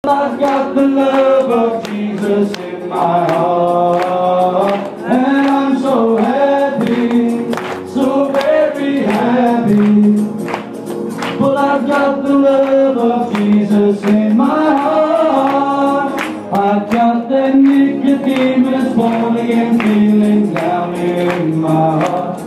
I've got the love of Jesus in my heart, and I'm so happy, so very happy. Well, I've got the love of Jesus in my heart. I've got that Nicodemus born again feeling down in my heart,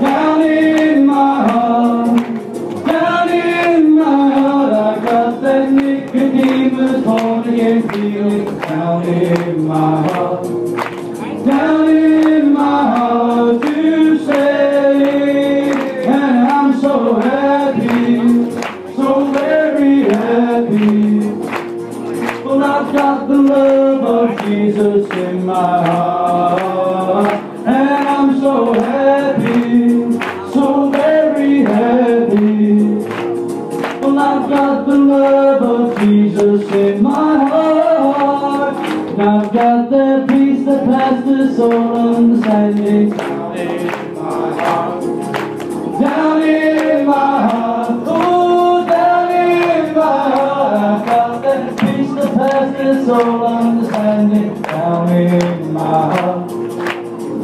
down in my heart, down in my heart. I've got that Nicodemus born again feeling down in my heart, down in my heart to say, and I'm so happy, so very happy. Well, I've got the love of Jesus in my heart, and I'm so happy, so very happy. Well, I've got the love of Jesus in my heart, and I've got that peace that passes all understanding down in my heart, down in my heart, oh, down in my heart. I've got that peace that passes all understanding down in my heart,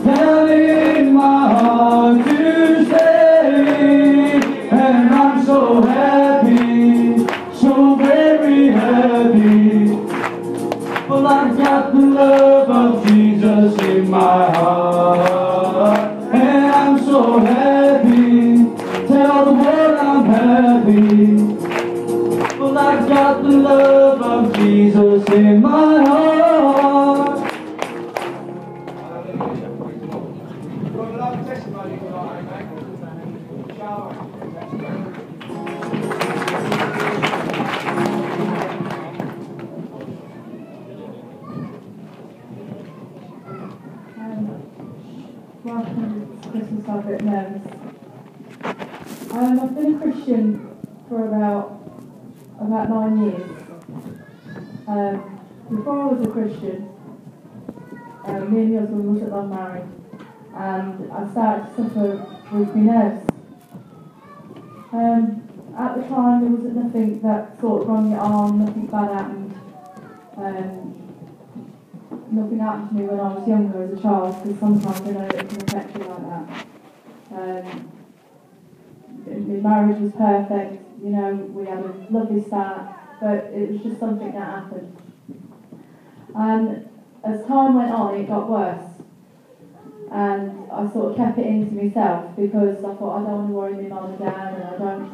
down in my heart to stay, and I'm so happy, so very happy. Well, I've got the love of Jesus in my heart, and I'm so happy, tell the world I'm happy. Well, I've got the love of Jesus in my heart. Got a lot of testimony tonight, mate. Shower. Welcome to Christmas. I'm a bit nervous. I've been a Christian for about 9 years. Before I was a Christian, me and my husband wasn't long married, and I started to suffer with my nerves. At the time, there wasn't nothing that sort of rung it on, nothing bad happened. Nothing happened to me when I was younger as a child, because sometimes I know it can affect you like that. My marriage was perfect, you know, we had a lovely start, but it was just something that happened. And as time went on, it got worse. And I sort of kept it into myself, because I thought I don't want to worry my mum and dad, and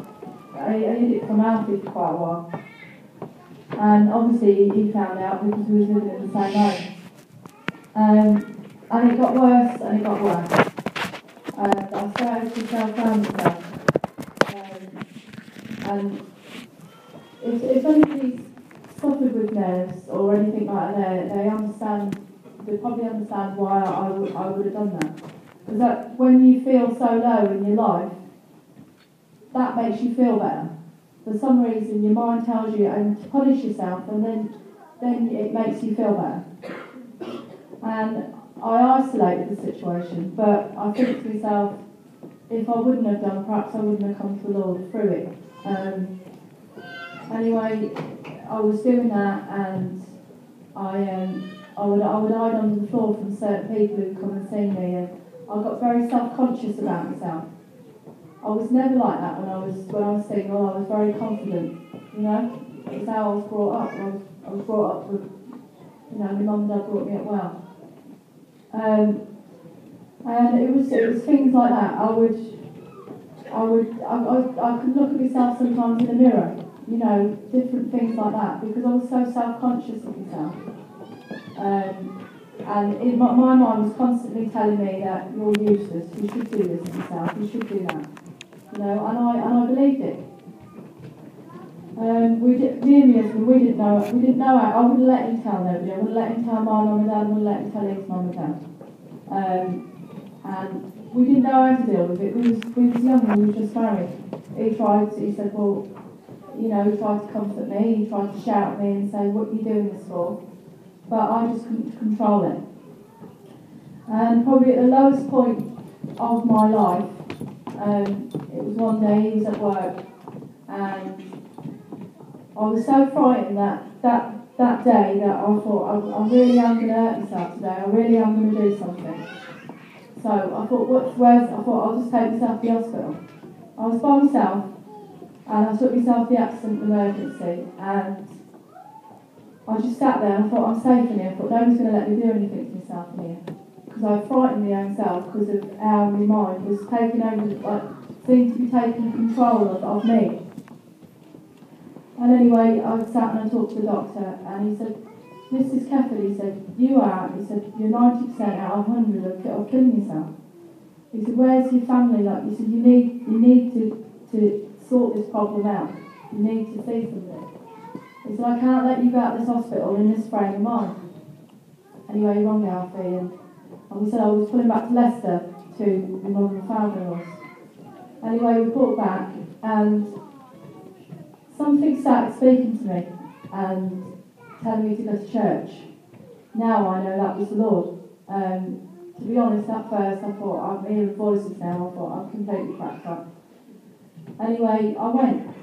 I hid it from Alfie for quite a while. And obviously he found out because we was living in the same home. And it got worse and it got worse. I started to self-harm myself. And if anybody's suffered with nerves or anything like that, they probably understand why I would have done that. Because that when you feel so low in your life, that makes you feel better. For some reason, your mind tells you and to punish yourself, and then it makes you feel better. And I isolated the situation, but I think to myself, if I wouldn't have done, perhaps I wouldn't have come to the Lord through it. Anyway, I was doing that, and I would hide under the floor from certain people who come and see me, and I got very self-conscious about myself. I was never like that when I was single. I was very confident, you know. It's how I was brought up. I was brought up with, you know, my mum and dad brought me up well. And it was things like that. I could look at myself sometimes in the mirror, you know, different things like that, because I was so self-conscious of myself. And my mind was constantly telling me that you're useless, you should do this to yourself, you should do that. You know, and I believed it. Me and my husband, we didn't know how. I wouldn't let him tell nobody. I wouldn't let him tell my mum and dad. I wouldn't let him tell his mum and dad. And we didn't know how to deal with it. We was young. We were just married. He said, well, you know, he tried to comfort me. He tried to shout at me and say, "What are you doing this for?" But I just couldn't control it. And probably at the lowest point of my life, it was one day he was at work, and I was so frightened that day that I thought, I really am going to hurt myself today. I really am going to do something. So I thought, I thought I'll just take myself to the hospital. I was by myself, and I took myself to the accident emergency, and I just sat there and I thought, I'm safe in here. I thought, nobody's going to let me do anything to myself in here. Because I frightened my own self because of how my mind was taking over, like, seemed to be taking control of me. And anyway, I sat and I talked to the doctor, and he said, Mrs. Kefford, he said, you are, he said, you're 90% out of 100 of killing yourself. He said, where's your family? Like, he said, you need to sort this problem out. You need to see something. He said, I can't let you go out of this hospital in this frame of mind. Anyway, he rang me, Alfie, and we said I was pulling back to Leicester to my mum and father-in-law's. Anyway, we brought back, and something started speaking to me and telling me to go to church. Now I know that was the Lord. To be honest, at first I thought, I'm hearing voices now, I thought I'm completely cracked up. Anyway, I went.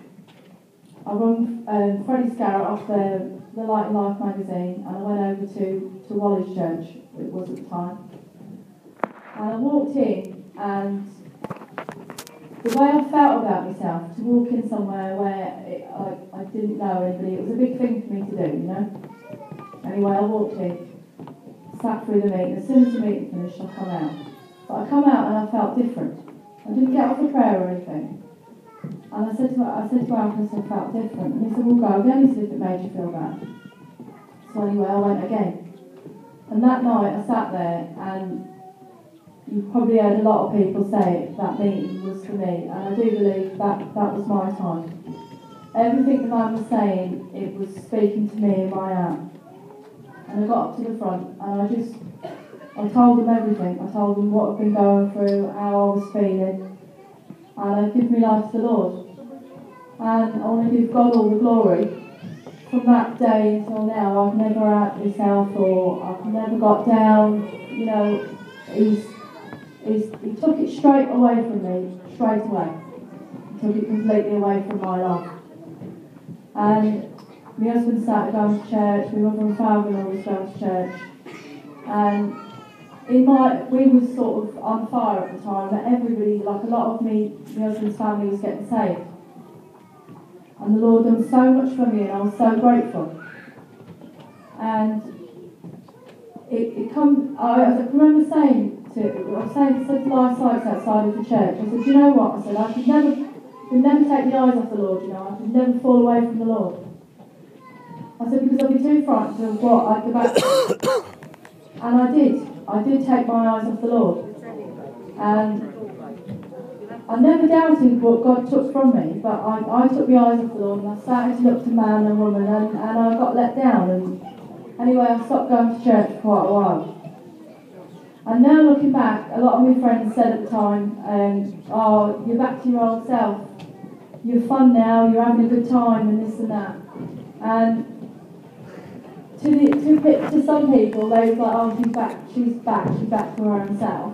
I rang Freddie Scarrett off the Light and Life magazine, and I went over to Wally's church, it was at the time. And I walked in, and the way I felt about myself, to walk in somewhere where I didn't know anybody, it was a big thing for me to do, you know. Anyway, I walked in, sat through the meeting. As soon as the meeting finished, I come out. But I come out and I felt different. I didn't get off a prayer or anything. And I said to Alfie, I felt different. And he said, well, go again. He said, if it made you feel bad. So anyway, I went again. And that night, I sat there, and you've probably heard a lot of people say that meeting was for me, and I do believe that was my time. Everything the man was saying, it was speaking to me in my heart. And I got up to the front, and I told them everything. I told them what I'd been going through, how I was feeling, and I give my life to the Lord. And I want to give God all the glory. From that day until now, I've never hurt myself, or I've never got down. You know, he took it straight away from me, straight away. He took it completely away from my life. And my husband started going to church, my mother and father-in-law was going to church. And we were sort of on fire at the time, that everybody, like a lot of my husband's family was getting saved. And the Lord done so much for me, and I was so grateful. And I remember saying to Life Sites outside of the church, I said, you know what? I said, I could never take my eyes off the Lord, you know, I could never fall away from the Lord. I said, because I'd be too frightened of what I'd go back to. And I did take my eyes off the Lord. And I never doubted what God took from me, but I took my eyes off the Lord, and I started to look to man and woman, and I got let down. And anyway, I stopped going to church for quite a while. And now looking back, a lot of my friends said at the time, oh, you're back to your old self. You're fun now, you're having a good time, and this and that. And to some people, they was like, oh, she's back to her own self.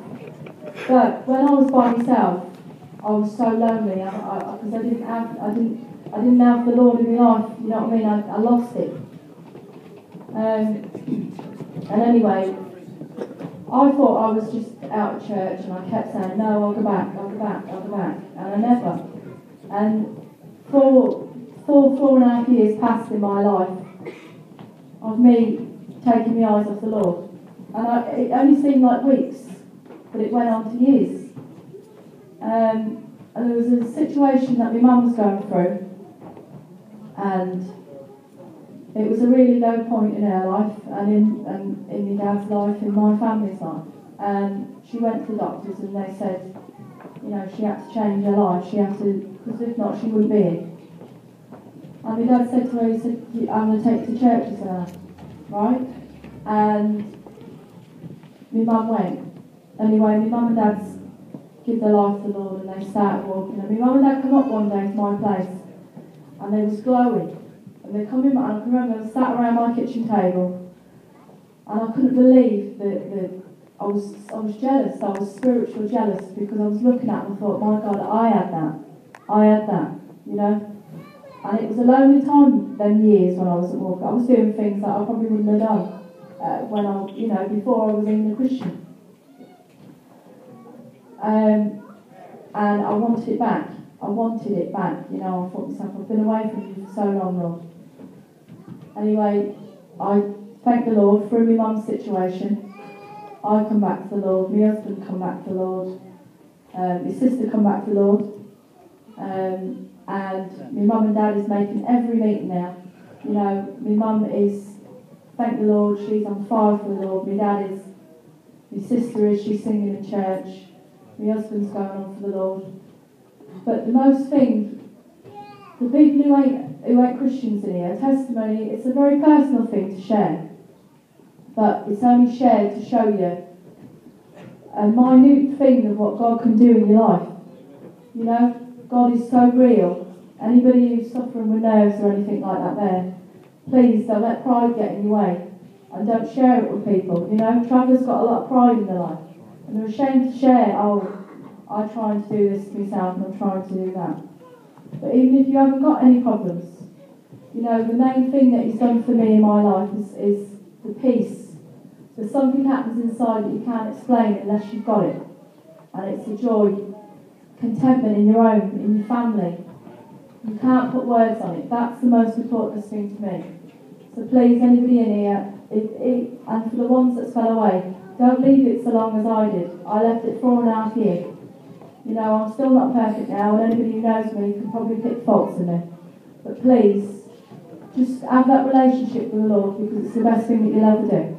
But when I was by myself, I was so lonely, because I didn't have the Lord in my life, you know what I mean? I lost it. And anyway, I thought I was just out of church, and I kept saying, no, I'll go back, and I never. And four and a half years passed in my life of me taking my eyes off the Lord. And it only seemed like weeks, but it went on to years. And there was a situation that my mum was going through, and it was a really low point in her life, and in my dad's life, in my family's life. And she went to the doctors, and they said, you know, she had to change her life. She had to, because if not, she wouldn't be here. And my dad said to her, he said, I'm going to take you to church with her, right? And my mum went. Anyway, my mum and dad's give their life to the Lord, and they started walking. And my mum and dad come up one day to my place, and they was glowing. And they come in, and I can remember they sat around my kitchen table, and I couldn't believe that I was jealous. I was spiritual jealous, because I was looking at them and thought, my God, I had that, you know. And it was a lonely time them years when I was at work. I was doing things that I probably wouldn't have done when I, before I was even a Christian. And I wanted it back. I wanted it back. I thought to myself, I've been away from you for so long, Lord. Anyway, I thank the Lord for my mum's situation. I come back to the Lord. My husband come back to the Lord. My sister come back to the Lord. And my mum and dad is making every meeting now. My mum is, thank the Lord, she's on fire for the Lord. My dad is, my sister is, she's singing in church. My husband's going on for the Lord. But the most thing, the people who ain't Christians in here, testimony, it's a very personal thing to share. But it's only shared to show you a minute thing of what God can do in your life. God is so real. Anybody who's suffering with nerves or anything like that there, please don't let pride get in your way. And don't share it with people. Travelers got a lot of pride in their life. And they're ashamed to share, I'm trying to do this myself and I'm trying to do that. But even if you haven't got any problems, the main thing that He's done for me in my life is the peace. So something happens inside that you can't explain unless you've got it. And it's the joy, contentment in your own, in your family. You can't put words on it. That's the most important thing to me. So please, anybody in here, and for the ones that fell away, don't leave it so long as I did. I left it 4.5 years. I'm still not perfect now, and anybody who knows me can probably pick faults in me. But please, just have that relationship with the Lord, because it's the best thing that you'll ever do.